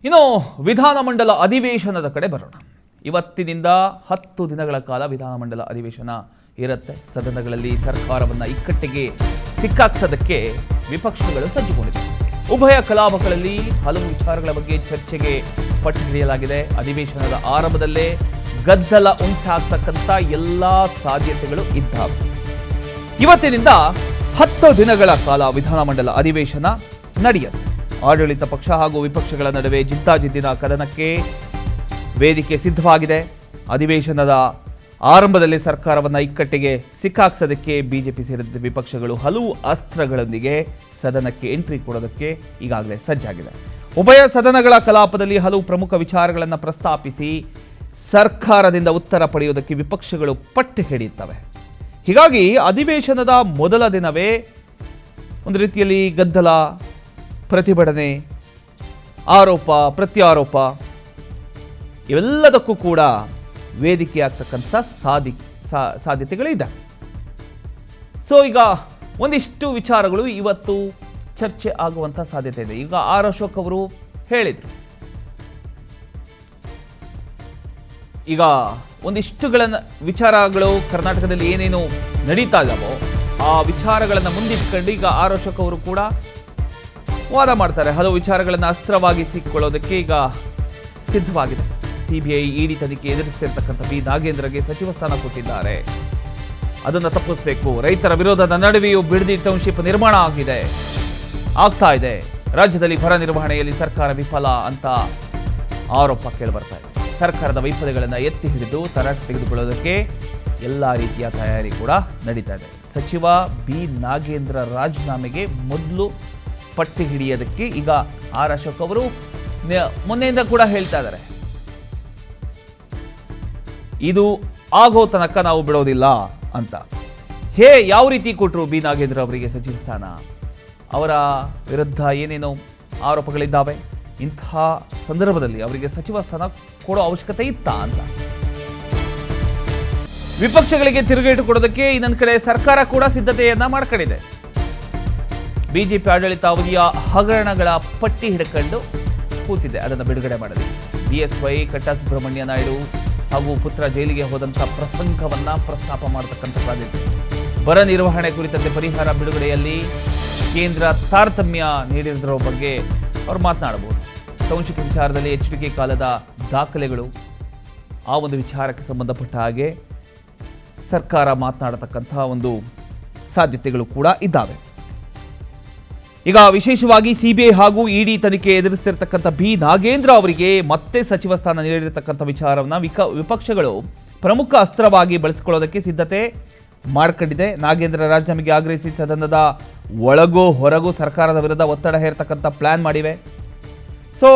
ಇನ್ನು ವಿಧಾನಮಂಡಲ ಅಧಿವೇಶನದ ಕಡೆ ಬರೋಣ. ಇವತ್ತಿನಿಂದ 10 ದಿನಗಳ ಕಾಲ ವಿಧಾನಮಂಡಲ ಅಧಿವೇಶನ ಇರುತ್ತೆ. ಸದನಗಳಲ್ಲಿ ಸರ್ಕಾರವನ್ನು ಇಕ್ಕಟ್ಟಿಗೆ ಸಿಕ್ಕಾಕ್ಸೋದಕ್ಕೆ ವಿಪಕ್ಷಗಳು ಸಜ್ಜುಗೊಂಡಿದೆ. ಉಭಯ ಕಲಾಪಗಳಲ್ಲಿ ಹಲವು ವಿಚಾರಗಳ ಬಗ್ಗೆ ಚರ್ಚೆಗೆ ಪಟ್ಟು ಹಿಡಿಯಲಾಗಿದೆ. ಅಧಿವೇಶನದ ಆರಂಭದಲ್ಲೇ ಗದ್ದಲ ಉಂಟಾಗ್ತಕ್ಕಂಥ ಎಲ್ಲ ಸಾಧ್ಯತೆಗಳು ಇದ್ದಾವೆ. ಇವತ್ತಿನಿಂದ 10 ದಿನಗಳ ಕಾಲ ವಿಧಾನಮಂಡಲ ಅಧಿವೇಶನ ನಡೆಯುತ್ತೆ. ಆಡಳಿತ ಪಕ್ಷ ಹಾಗೂ ವಿಪಕ್ಷಗಳ ನಡುವೆ ಜಿದ್ದಾಜಿದ್ದಿನ ಕದನಕ್ಕೆ ವೇದಿಕೆ ಸಿದ್ಧವಾಗಿದೆ. ಅಧಿವೇಶನದ ಆರಂಭದಲ್ಲಿ ಸರ್ಕಾರವನ್ನು ಇಕ್ಕಟ್ಟಿಗೆ ಸಿಕ್ಕಾಕ್ಸೋದಕ್ಕೆ ಬಿಜೆಪಿ ಸೇರಿದಂತೆ ವಿಪಕ್ಷಗಳು ಹಲವು ಅಸ್ತ್ರಗಳೊಂದಿಗೆ ಸದನಕ್ಕೆ ಎಂಟ್ರಿ ಕೊಡೋದಕ್ಕೆ ಈಗಾಗಲೇ ಸಜ್ಜಾಗಿದೆ. ಉಭಯ ಸದನಗಳ ಕಲಾಪದಲ್ಲಿ ಹಲವು ಪ್ರಮುಖ ವಿಚಾರಗಳನ್ನು ಪ್ರಸ್ತಾಪಿಸಿ ಸರ್ಕಾರದಿಂದ ಉತ್ತರ ಪಡೆಯುವುದಕ್ಕೆ ವಿಪಕ್ಷಗಳು ಪಟ್ಟು ಹಿಡಿಯುತ್ತವೆ. ಹೀಗಾಗಿ ಅಧಿವೇಶನದ ಮೊದಲ ದಿನವೇ ಒಂದು ರೀತಿಯಲ್ಲಿ ಗದ್ದಲ, ಪ್ರತಿಭಟನೆ, ಆರೋಪ ಪ್ರತ್ಯಾರೋಪ ಇವೆಲ್ಲದಕ್ಕೂ ಕೂಡ ವೇದಿಕೆಯಾಗ್ತಕ್ಕಂಥ ಸಾಧ್ಯತೆಗಳಿದೆ. ಸೊ ಈಗ ಒಂದಿಷ್ಟು ವಿಚಾರಗಳು ಇವತ್ತು ಚರ್ಚೆ ಆಗುವಂಥ ಸಾಧ್ಯತೆ ಇದೆ. ಈಗ ಆರ್ ಅಶೋಕ್ ಅವರು ಹೇಳಿದರು, ಈಗ ಒಂದಿಷ್ಟುಗಳನ್ನು ವಿಚಾರಗಳು ಕರ್ನಾಟಕದಲ್ಲಿ ಏನೇನು ನಡೀತಾ ಇದ್ದಾವೋ ಆ ವಿಚಾರಗಳನ್ನು ಮುಂದಿಟ್ಕೊಂಡು ಈಗ ಆರ್ ಅಶೋಕ್ ಅವರು ಕೂಡ ವಾದ ಮಾಡ್ತಾರೆ. ಹಲವು ವಿಚಾರಗಳನ್ನು ಅಸ್ತ್ರವಾಗಿಸಿಕೊಳ್ಳೋದಕ್ಕೆ ಈಗ ಸಿದ್ಧವಾಗಿದೆ. ಸಿಬಿಐ ಇಡಿ ತನಿಖೆ ಎದುರಿಸ್ತಿರ್ತಕ್ಕಂಥ ಬಿ ನಾಗೇಂದ್ರಗೆ ಸಚಿವ ಸ್ಥಾನ ಕೊಟ್ಟಿದ್ದಾರೆ. ಅದನ್ನು ತಪ್ಪಿಸಬೇಕು. ರೈತರ ವಿರೋಧದ ನಡುವೆಯೂ ಬಿಡದಿ ಟೌನ್ಶಿಪ್ ನಿರ್ಮಾಣ ಆಗ್ತಾ ಇದೆ. ರಾಜ್ಯದಲ್ಲಿ ಬರ ನಿರ್ವಹಣೆಯಲ್ಲಿ ಸರ್ಕಾರ ವಿಫಲ ಅಂತ ಆರೋಪ ಕೇಳಿಬರ್ತಾ ಇದೆ. ಸರ್ಕಾರದ ವೈಫಲ್ಯಗಳನ್ನು ಎತ್ತಿ ಹಿಡಿದು ತರಾಟೆ ತೆಗೆದುಕೊಳ್ಳೋದಕ್ಕೆ ಎಲ್ಲ ರೀತಿಯ ತಯಾರಿ ಕೂಡ ನಡೀತಾ ಇದೆ. ಸಚಿವ ಬಿ ನಾಗೇಂದ್ರ ರಾಜೀನಾಮೆಗೆ ಮೊದಲು ಪಟ್ಟಿ ಹಿಡಿಯೋದಕ್ಕೆ ಈಗ ಆರ್ ಅಶೋಕ್ ಅವರು ಮೊನ್ನೆಯಿಂದ ಕೂಡ ಹೇಳ್ತಾ ಇದ್ದಾರೆ, ಇದು ಆಗೋ ತನಕ ನಾವು ಬಿಡೋದಿಲ್ಲ ಅಂತ. ಯಾವ ರೀತಿ ಕೊಟ್ಟರು ಬಿ ನಾಗೇಂದ್ರ ಅವರಿಗೆ ಸಚಿವ ಸ್ಥಾನ? ಅವರ ವಿರುದ್ಧ ಏನೇನೋ ಆರೋಪಗಳಿದ್ದಾವೆ. ಇಂತಹ ಸಂದರ್ಭದಲ್ಲಿ ಅವರಿಗೆ ಸಚಿವ ಸ್ಥಾನ ಕೊಡೋ ಅವಶ್ಯಕತೆ ಇತ್ತಾ ಅಂತ ವಿಪಕ್ಷಗಳಿಗೆ ತಿರುಗೇಟು ಕೊಡೋದಕ್ಕೆ ಇನ್ನೊಂದು ಕಡೆ ಸರ್ಕಾರ ಕೂಡ ಸಿದ್ಧತೆಯನ್ನ ಮಾಡ್ಕೊಂಡಿದೆ. ಬಿಜೆಪಿ ಆಡಳಿತ ಅವಧಿಯ ಹಗರಣಗಳ ಪಟ್ಟಿ ಹಿಡ್ಕೊಂಡು ಕೂತಿದೆ. ಅದನ್ನು ಬಿಡುಗಡೆ ಮಾಡಲಿ. ಬಿಎಸ್ವೈ ಕಟ್ಟಾ ಸುಬ್ರಹ್ಮಣ್ಯ ನಾಯ್ಡು ಹಾಗೂ ಪುತ್ರ ಜೈಲಿಗೆ ಹೋದಂಥ ಪ್ರಸಂಗವನ್ನ ಪ್ರಸ್ತಾಪ ಮಾಡತಕ್ಕಂಥ ಸಾಧ್ಯತೆ. ಬರ ನಿರ್ವಹಣೆ ಕುರಿತಂತೆ ಪರಿಹಾರ ಬಿಡುಗಡೆಯಲ್ಲಿ ಕೇಂದ್ರ ತಾರತಮ್ಯ ನೀಡಿರುವ ಬಗ್ಗೆ ಅವರು ಮಾತನಾಡಬಹುದು. ಟೌನ್ಶಿಪ್ ವಿಚಾರದಲ್ಲಿ ಎಚ್ಚರಿಕೆ ಕಾಲದ ದಾಖಲೆಗಳು, ಆ ಒಂದು ವಿಚಾರಕ್ಕೆ ಸಂಬಂಧಪಟ್ಟ ಹಾಗೆ ಸರ್ಕಾರ ಮಾತನಾಡತಕ್ಕಂಥ ಒಂದು ಸಾಧ್ಯತೆಗಳು ಕೂಡ ಇದ್ದಾವೆ. ಈಗ ವಿಶೇಷವಾಗಿ ಸಿಬಿಐ ಹಾಗೂ ಇಡಿ ತನಿಖೆ ಎದುರಿಸ್ತಿರ್ತಕ್ಕಂಥ ಬಿ ನಾಗೇಂದ್ರ ಅವರಿಗೆ ಮತ್ತೆ ಸಚಿವ ಸ್ಥಾನ ನೀಡಿರತಕ್ಕಂಥ ವಿಚಾರವನ್ನು ವಿಪಕ್ಷಗಳು ಪ್ರಮುಖ ಅಸ್ತ್ರವಾಗಿ ಬಳಸಿಕೊಳ್ಳೋದಕ್ಕೆ ಸಿದ್ಧತೆ ಮಾಡ್ಕೊಂಡಿದೆ. ನಾಗೇಂದ್ರ ರಾಜೀನಾಮೆಗೆ ಆಗ್ರಹಿಸಿ ಸದನದ ಒಳಗೋ ಹೊರಗೂ ಸರ್ಕಾರದ ವಿರುದ್ಧ ಒತ್ತಡ ಹೇರತಕ್ಕಂಥ ಪ್ಲಾನ್ ಮಾಡಿವೆ. ಸೊ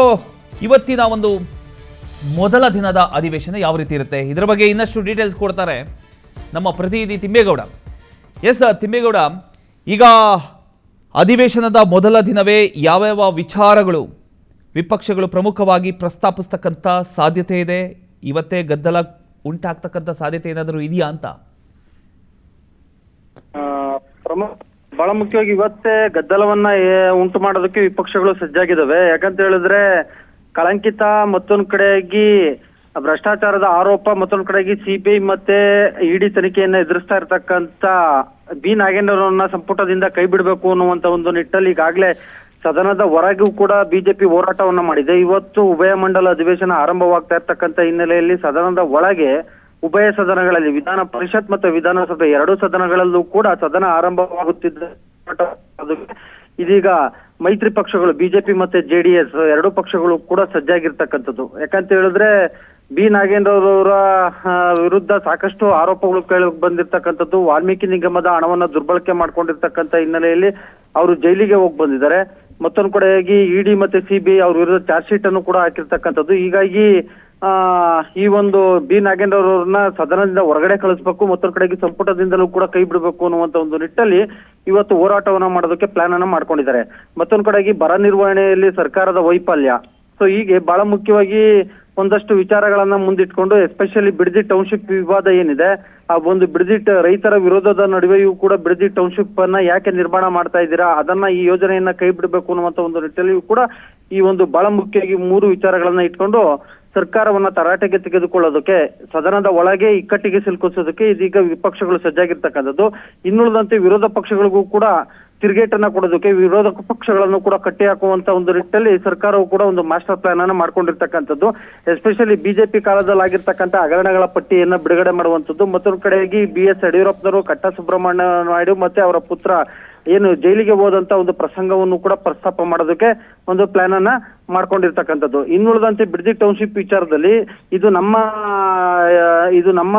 ಇವತ್ತಿನ ಒಂದು ಮೊದಲ ದಿನದ ಅಧಿವೇಶನ ಯಾವ ರೀತಿ ಇರುತ್ತೆ, ಇದರ ಬಗ್ಗೆ ಇನ್ನಷ್ಟು ಡೀಟೇಲ್ಸ್ ಕೊಡ್ತಾರೆ ನಮ್ಮ ಪ್ರತಿನಿಧಿ ತಿಮ್ಮೇಗೌಡ. ಎಸ್ ತಿಮ್ಮೇಗೌಡ, ಈಗ ಅಧಿವೇಶನದ ಮೊದಲ ದಿನವೇ ಯಾವ್ಯಾವ ವಿಚಾರಗಳು ವಿಪಕ್ಷಗಳು ಪ್ರಮುಖವಾಗಿ ಪ್ರಸ್ತಾಪಿಸ್ತಕ್ಕಂಥ ಸಾಧ್ಯತೆ ಇದೆ? ಇವತ್ತೇ ಗದ್ದಲ ಉಂಟಾಗ್ತಕ್ಕಂಥ ಸಾಧ್ಯತೆ ಏನಾದರೂ ಇದೆಯಾ ಅಂತ? ಬಹಳ ಮುಖ್ಯವಾಗಿ ಇವತ್ತೇ ಗದ್ದಲವನ್ನ ಉಂಟು ಮಾಡೋದಕ್ಕೆ ವಿಪಕ್ಷಗಳು ಸಜ್ಜಾಗಿದ್ದಾವೆ. ಯಾಕಂತ ಹೇಳಿದ್ರೆ ಕಳಂಕಿತ, ಮತ್ತೊಂದ್ ಕಡೆಯಾಗಿ ಭ್ರಷ್ಟಾಚಾರದ ಆರೋಪ, ಮತ್ತೊಂದ್ ಕಡೆಯಾಗಿ ಸಿಬಿಐ ಮತ್ತೆ ಇಡಿ ತನಿಖೆಯನ್ನ ಎದುರಿಸ್ತಾ ಇರ್ತಕ್ಕಂಥ ಬಿ ನಾಗೇಂದ್ರವರನ್ನ ಸಂಪುಟದಿಂದ ಕೈ ಬಿಡಬೇಕು ಅನ್ನುವಂತ ಒಂದು ನಿಟ್ಟಲ್ಲಿ ಈಗಾಗಲೇ ಸದನದ ಹೊರಗೂ ಕೂಡ ಬಿಜೆಪಿ ಹೋರಾಟವನ್ನ ಮಾಡಿದೆ. ಇವತ್ತು ಉಭಯ ಮಂಡಲ ಅಧಿವೇಶನ ಆರಂಭವಾಗ್ತಾ ಇರ್ತಕ್ಕಂಥ ಹಿನ್ನೆಲೆಯಲ್ಲಿ ಸದನದ ಒಳಗೆ ಉಭಯ ಸದನಗಳಲ್ಲಿ ವಿಧಾನ ಪರಿಷತ್ ಮತ್ತು ವಿಧಾನಸಭೆ ಎರಡೂ ಸದನಗಳಲ್ಲೂ ಕೂಡ ಸದನ ಆರಂಭವಾಗುತ್ತಿದ್ದ ಇದೀಗ ಮೈತ್ರಿ ಪಕ್ಷಗಳು ಬಿಜೆಪಿ ಮತ್ತೆ ಜೆಡಿಎಸ್ ಎರಡೂ ಪಕ್ಷಗಳು ಕೂಡ ಸಜ್ಜಾಗಿರ್ತಕ್ಕಂಥದ್ದು. ಯಾಕಂತ ಹೇಳಿದ್ರೆ ಬಿ ನಾಗೇಂದ್ರ ಅವರ ವಿರುದ್ಧ ಸಾಕಷ್ಟು ಆರೋಪಗಳು ಕೇಳಿ ಬಂದಿರ್ತಕ್ಕಂಥದ್ದು. ವಾಲ್ಮೀಕಿ ನಿಗಮದ ಹಣವನ್ನ ದುರ್ಬಳಕೆ ಮಾಡ್ಕೊಂಡಿರ್ತಕ್ಕಂಥ ಹಿನ್ನೆಲೆಯಲ್ಲಿ ಅವರು ಜೈಲಿಗೆ ಹೋಗಿ ಬಂದಿದ್ದಾರೆ. ಮತ್ತೊಂದು ಕಡೆಯಾಗಿ ಇಡಿ ಮತ್ತೆ ಸಿಬಿಐ ಅವ್ರ ವಿರುದ್ಧ ಚಾರ್ಜ್ ಶೀಟ್ ಅನ್ನು ಕೂಡ ಹಾಕಿರ್ತಕ್ಕಂಥದ್ದು. ಹೀಗಾಗಿ ಈ ಒಂದು ಬಿ ನಾಗೇಂದ್ರ ಅವರನ್ನ ಸದನದಿಂದ ಹೊರಗಡೆ ಕಳಿಸ್ಬೇಕು, ಮತ್ತೊಂದು ಕಡೆಗೆ ಸಂಪುಟದಿಂದಲೂ ಕೂಡ ಕೈ ಬಿಡಬೇಕು ಅನ್ನುವಂತ ಒಂದು ನಿಟ್ಟಲ್ಲಿ ಇವತ್ತು ಹೋರಾಟವನ್ನ ಮಾಡೋದಕ್ಕೆ ಪ್ಲಾನ್ ಅನ್ನ ಮಾಡ್ಕೊಂಡಿದ್ದಾರೆ. ಮತ್ತೊಂದು ಕಡೆಗೆ ಬರ ನಿರ್ವಹಣೆಯಲ್ಲಿ ಸರ್ಕಾರದ ವೈಫಲ್ಯ. ಸೊ ಹೀಗೆ ಬಹಳ ಮುಖ್ಯವಾಗಿ ಒಂದಷ್ಟು ವಿಚಾರಗಳನ್ನ ಮುಂದಿಟ್ಕೊಂಡು ಎಸ್ಪೆಷಲಿ ಬಿಡದಿ ಟೌನ್ಶಿಪ್ ವಿವಾದ ಏನಿದೆ, ಆ ಒಂದು ಬಿಡದಿ ರೈತರ ವಿರೋಧದ ನಡುವೆಯೂ ಕೂಡ ಬಿಡದಿ ಟೌನ್ಶಿಪ್ ಅನ್ನ ಯಾಕೆ ನಿರ್ಮಾಣ ಮಾಡ್ತಾ ಇದ್ದೀರಾ, ಅದನ್ನ ಈ ಯೋಜನೆಯನ್ನ ಕೈ ಬಿಡಬೇಕು ಅನ್ನುವಂತ ಒಂದು ನಿಟ್ಟಿನಲ್ಲಿಯೂ ಕೂಡ ಈ ಒಂದು ಬಹಳ ಮುಖ್ಯವಾಗಿ 3 ವಿಚಾರಗಳನ್ನ ಇಟ್ಕೊಂಡು ಸರ್ಕಾರವನ್ನ ತರಾಟೆಗೆ ತೆಗೆದುಕೊಳ್ಳೋದಕ್ಕೆ ಸದನದ ಒಳಗೆ ಇಕ್ಕಟ್ಟಿಗೆ ಸಿಲುಕಿಸೋದಕ್ಕೆ ಇದೀಗ ವಿಪಕ್ಷಗಳು ಸಜ್ಜಾಗಿರ್ತಕ್ಕಂಥದ್ದು. ಇನ್ನುಳಿದಂತೆ ವಿರೋಧ ಪಕ್ಷಗಳಿಗೂ ಕೂಡ ತಿರುಗೇಟನ್ನ ಕೊಡೋದಕ್ಕೆ ವಿರೋಧ ಪಕ್ಷಗಳನ್ನು ಕೂಡ ಕಟ್ಟಿ ಹಾಕುವಂತ ಒಂದು ನಿಟ್ಟಲ್ಲಿ ಸರ್ಕಾರವು ಕೂಡ ಒಂದು ಮಾಸ್ಟರ್ ಪ್ಲಾನ್ ಅನ್ನ ಮಾಡ್ಕೊಂಡಿರ್ತಕ್ಕಂಥದ್ದು. ಎಸ್ಪೆಷಲಿ ಬಿಜೆಪಿ ಕಾಲದಲ್ಲಿ ಆಗಿರ್ತಕ್ಕಂಥ ಹಗರಣಗಳ ಪಟ್ಟಿಯನ್ನ ಬಿಡುಗಡೆ ಮಾಡುವಂತದ್ದು. ಮತ್ತೊಂದು ಕಡೆಯಾಗಿ BS ಯಡಿಯೂರಪ್ಪನವರು ಕಟ್ಟ ಸುಬ್ರಹ್ಮಣ್ಯ ನಾಯ್ಡು ಮತ್ತೆ ಅವರ ಪುತ್ರ ಏನು ಜೈಲಿಗೆ ಹೋದಂತ ಒಂದು ಪ್ರಸಂಗವನ್ನು ಕೂಡ ಪ್ರಸ್ತಾಪ ಮಾಡೋದಕ್ಕೆ ಒಂದು ಪ್ಲಾನ್ ಅನ್ನ ಮಾಡ್ಕೊಂಡಿರ್ತಕ್ಕಂಥದ್ದು. ಇನ್ನುಳಿದಂತೆ ಬಿಡದಿ ಟೌನ್ಶಿಪ್ ವಿಚಾರದಲ್ಲಿ ಇದು ನಮ್ಮ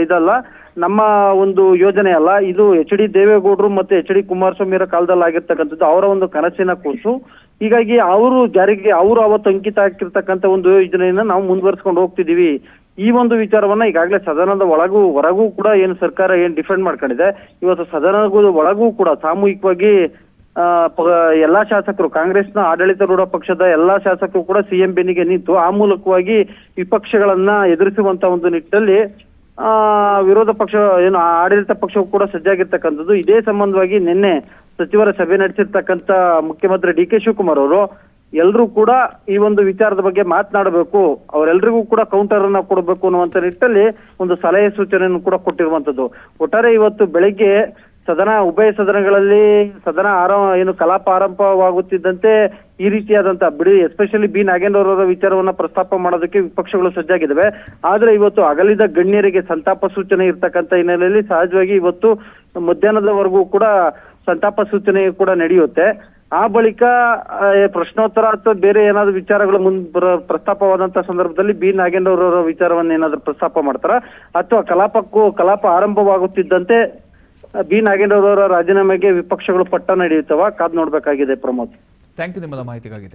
ಇದಲ್ಲ, ನಮ್ಮ ಒಂದು ಯೋಜನೆ ಅಲ್ಲ, ಇದು HD ದೇವೇಗೌಡರು ಮತ್ತೆ HD ಕುಮಾರಸ್ವಾಮಿಯವರ ಕಾಲದಲ್ಲಿ ಆಗಿರ್ತಕ್ಕಂಥದ್ದು, ಅವರ ಒಂದು ಕನಸಿನ ಕೂಸು. ಹೀಗಾಗಿ ಅವರು ಅವತ್ತು ಅಂಕಿತ ಹಾಕಿರ್ತಕ್ಕಂಥ ಒಂದು ಯೋಜನೆಯನ್ನ ನಾವು ಮುಂದುವರಿಸ್ಕೊಂಡು ಹೋಗ್ತಿದೀವಿ. ಈ ಒಂದು ವಿಚಾರವನ್ನ ಈಗಾಗಲೇ ಸದನದ ಹೊರಗೂ ಕೂಡ ಏನು ಸರ್ಕಾರ ಏನ್ ಡಿಫೆಂಡ್ ಮಾಡ್ಕೊಂಡಿದೆ, ಇವತ್ತು ಸದನದ ಒಳಗೂ ಕೂಡ ಸಾಮೂಹಿಕವಾಗಿ ಎಲ್ಲಾ ಶಾಸಕರು, ಕಾಂಗ್ರೆಸ್ನ ಆಡಳಿತಾರೂಢ ಪಕ್ಷದ ಎಲ್ಲಾ ಶಾಸಕರು ಕೂಡ CM ಬೆನ್ನಿಗೆ ನಿಂತು ಆ ಮೂಲಕವಾಗಿ ವಿಪಕ್ಷಗಳನ್ನ ಎದುರಿಸುವಂತ ಒಂದು ನಿಟ್ಟಿನಲ್ಲಿ ವಿರೋಧ ಪಕ್ಷ ಏನು ಆಡಳಿತ ಪಕ್ಷವು ಕೂಡ ಸಜ್ಜಾಗಿರ್ತಕ್ಕಂಥದ್ದು. ಇದೇ ಸಂಬಂಧವಾಗಿ ನಿನ್ನೆ ಸಚಿವರ ಸಭೆ ನಡೆಸಿರ್ತಕ್ಕಂಥ ಮುಖ್ಯಮಂತ್ರಿ DK ಶಿವಕುಮಾರ್ ಅವರು ಎಲ್ರೂ ಕೂಡ ಈ ಒಂದು ವಿಚಾರದ ಬಗ್ಗೆ ಮಾತನಾಡಬೇಕು, ಅವರೆಲ್ಲರಿಗೂ ಕೂಡ ಕೌಂಟರ್ ಅನ್ನ ಕೊಡಬೇಕು ಅನ್ನುವಂತ ನಿಟ್ಟಲ್ಲಿ ಒಂದು ಸಲಹೆ ಸೂಚನೆಯನ್ನು ಕೂಡ ಕೊಟ್ಟಿರುವಂತದ್ದು. ಒಟ್ಟಾರೆ ಇವತ್ತು ಬೆಳಿಗ್ಗೆ ಉಭಯ ಸದನಗಳಲ್ಲಿ ಕಲಾಪ ಆರಂಭವಾಗುತ್ತಿದ್ದಂತೆ ಈ ರೀತಿಯಾದಂತಹ ಎಸ್ಪೆಷಲಿ ನಾಗೇಂದ್ರ ಅವರ ವಿಚಾರವನ್ನ ಪ್ರಸ್ತಾಪ ಮಾಡೋದಕ್ಕೆ ವಿಪಕ್ಷಗಳು ಸಜ್ಜಾಗಿದ್ದಾವೆ. ಆದ್ರೆ ಇವತ್ತು ಅಗಲಿದ ಗಣ್ಯರಿಗೆ ಸಂತಾಪ ಸೂಚನೆ ಇರ್ತಕ್ಕಂಥ ಹಿನ್ನೆಲೆಯಲ್ಲಿ ಸಹಜವಾಗಿ ಇವತ್ತು ಮಧ್ಯಾಹ್ನದವರೆಗೂ ಕೂಡ ಸಂತಾಪ ಸೂಚನೆ ಕೂಡ ನಡೆಯುತ್ತೆ. ಆ ಬಳಿಕ ಪ್ರಶ್ನೋತ್ತರ ಅಥವಾ ಬೇರೆ ಏನಾದ್ರು ವಿಚಾರಗಳು ಪ್ರಸ್ತಾಪವಾದಂತ ಸಂದರ್ಭದಲ್ಲಿ ನಾಗೇಂದ್ರ ಅವರ ವಿಚಾರವನ್ನ ಏನಾದ್ರು ಪ್ರಸ್ತಾಪ ಮಾಡ್ತಾರ ಅಥವಾ ಕಲಾಪ ಆರಂಭವಾಗುತ್ತಿದ್ದಂತೆ ನಾಗೇಂದ್ರ ಅವರ ರಾಜೀನಾಮೆಗೆ ವಿಪಕ್ಷಗಳು ಪಟ್ಟ ನಡೆಯುತ್ತವ ಕಾದ್ ನೋಡ್ಬೇಕಾಗಿದೆ. ಪ್ರಮೋದ್, ಥ್ಯಾಂಕ್ ಯು ನಿಮ್ಮದ ಮಾಹಿತಿಗಾಗಿ.